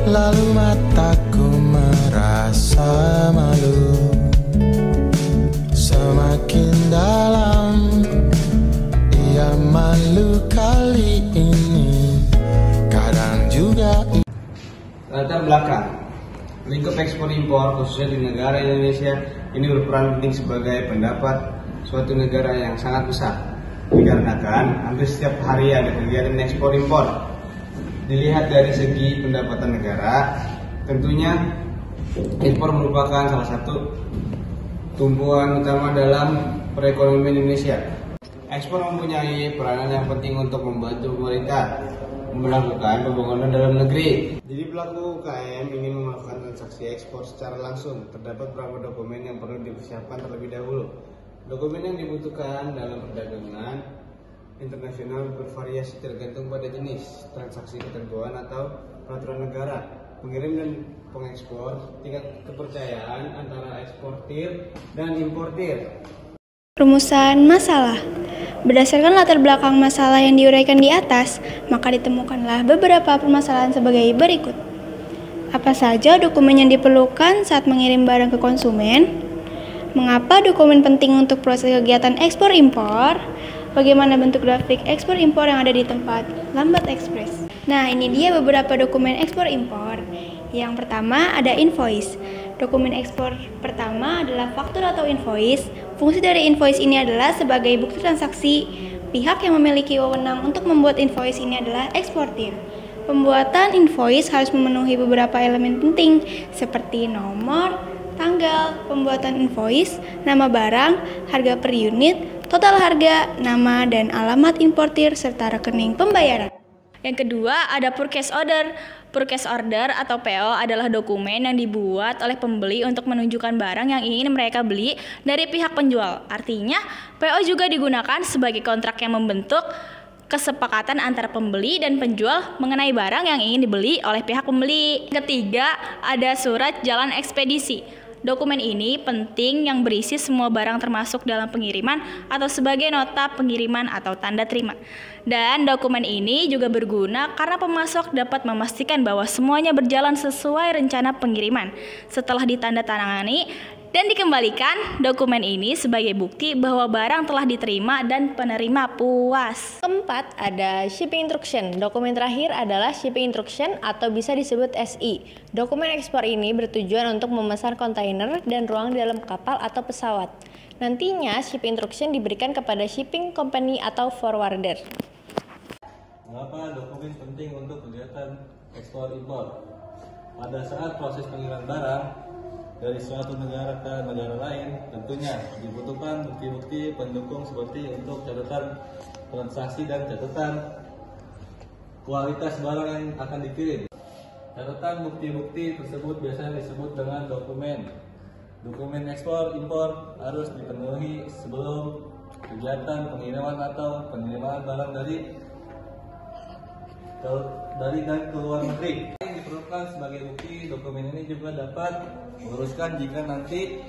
lalu mataku merasa malu. Semakin dalam ia malu kali ini, kadang juga. Latar belakang lingkup ekspor impor khususnya di negara Indonesia ini berperan penting sebagai pendapat suatu negara yang sangat besar, dikarenakan hampir setiap hari ada kegiatan ekspor impor. Dilihat dari segi pendapatan negara, tentunya ekspor merupakan salah satu tumpuan utama dalam perekonomian Indonesia. Ekspor mempunyai peranan yang penting untuk membantu pemerintah melakukan pembangunan dalam negeri. Jadi pelaku UKM ingin melakukan transaksi ekspor secara langsung, terdapat beberapa dokumen yang perlu dipersiapkan terlebih dahulu. Dokumen yang dibutuhkan dalam perdagangan internasional bervariasi tergantung pada jenis transaksi ketentuan atau peraturan negara, pengirim dan pengekspor, tingkat kepercayaan antara eksportir dan importir. Rumusan masalah. Berdasarkan latar belakang masalah yang diuraikan di atas, maka ditemukanlah beberapa permasalahan sebagai berikut. Apa saja dokumen yang diperlukan saat mengirim barang ke konsumen? Mengapa dokumen penting untuk proses kegiatan ekspor-impor? Bagaimana bentuk grafik ekspor-impor yang ada di tempat Lambat Express? Nah, ini dia beberapa dokumen ekspor-impor. Yang pertama ada invoice. Dokumen ekspor pertama adalah faktur atau invoice. Fungsi dari invoice ini adalah sebagai bukti transaksi. Pihak yang memiliki wewenang untuk membuat invoice ini adalah eksportir. Pembuatan invoice harus memenuhi beberapa elemen penting seperti nomor, tanggal, pembuatan invoice, nama barang, harga per unit, total harga, nama dan alamat importir, serta rekening pembayaran. Yang kedua ada purchase order. Purchase order atau PO adalah dokumen yang dibuat oleh pembeli untuk menunjukkan barang yang ingin mereka beli dari pihak penjual. Artinya, PO juga digunakan sebagai kontrak yang membentuk kesepakatan antara pembeli dan penjual mengenai barang yang ingin dibeli oleh pihak pembeli. Ketiga, ada surat jalan ekspedisi. Dokumen ini penting yang berisi semua barang termasuk dalam pengiriman atau sebagai nota pengiriman atau tanda terima. Dan dokumen ini juga berguna karena pemasok dapat memastikan bahwa semuanya berjalan sesuai rencana pengiriman. Setelah ditandatangani dan dikembalikan, dokumen ini sebagai bukti bahwa barang telah diterima dan penerima puas. Keempat, ada shipping instruction. Dokumen terakhir adalah shipping instruction atau bisa disebut SI. Dokumen ekspor ini bertujuan untuk memesan kontainer dan ruang di dalam kapal atau pesawat. Nantinya shipping instruction diberikan kepada shipping company atau forwarder. Mengapa dokumen penting untuk kegiatan ekspor impor? Pada saat proses pengiriman barang dari suatu negara ke negara lain, tentunya dibutuhkan bukti-bukti pendukung seperti untuk catatan transaksi dan catatan kualitas barang yang akan dikirim. Catatan bukti-bukti tersebut biasanya disebut dengan dokumen. Dokumen ekspor impor harus dipenuhi sebelum kegiatan pengiriman atau penerimaan barang dari dan keluar negeri. Yang diperlukan sebagai bukti, dokumen ini juga dapat meluruskan jika nanti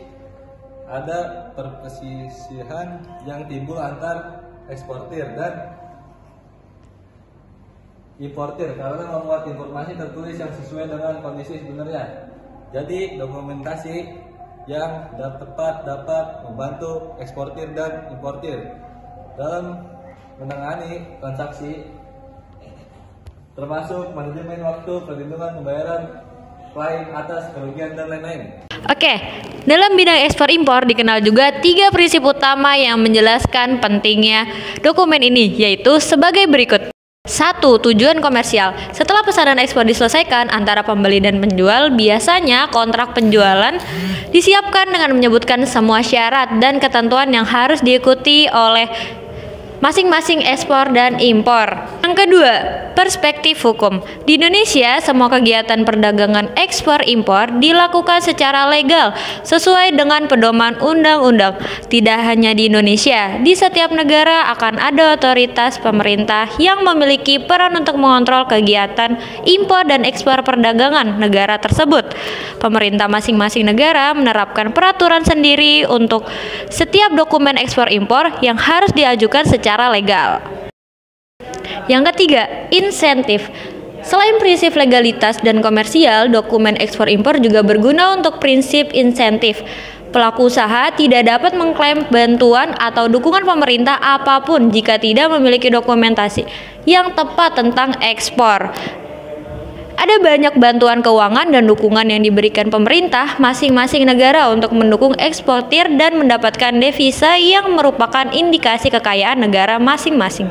ada perselisihan yang timbul antar eksportir dan importir karena memuat informasi tertulis yang sesuai dengan kondisi sebenarnya. Jadi dokumentasi yang tepat dapat membantu eksportir dan importir dalam menangani transaksi, termasuk manajemen waktu, perlindungan pembayaran klien atas kerugian dan lain-lain. Oke, dalam bidang ekspor impor dikenal juga 3 prinsip utama yang menjelaskan pentingnya dokumen ini, yaitu sebagai berikut. 1. Tujuan komersial. Setelah pesanan ekspor diselesaikan antara pembeli dan penjual, biasanya kontrak penjualan disiapkan dengan menyebutkan semua syarat dan ketentuan yang harus diikuti oleh masing-masing ekspor dan impor. Yang kedua, perspektif hukum. Di Indonesia, semua kegiatan perdagangan ekspor impor dilakukan secara legal sesuai dengan pedoman undang-undang. Tidak hanya di Indonesia, di setiap negara akan ada otoritas pemerintah yang memiliki peran untuk mengontrol kegiatan impor dan ekspor perdagangan negara tersebut. Pemerintah masing-masing negara menerapkan peraturan sendiri untuk setiap dokumen ekspor impor yang harus diajukan secara legal. Yang ketiga, insentif. Selain prinsip legalitas dan komersial, dokumen ekspor-impor juga berguna untuk prinsip insentif. Pelaku usaha tidak dapat mengklaim bantuan atau dukungan pemerintah apapun jika tidak memiliki dokumentasi yang tepat tentang ekspor. Ada banyak bantuan keuangan dan dukungan yang diberikan pemerintah masing-masing negara untuk mendukung eksportir dan mendapatkan devisa yang merupakan indikasi kekayaan negara masing-masing.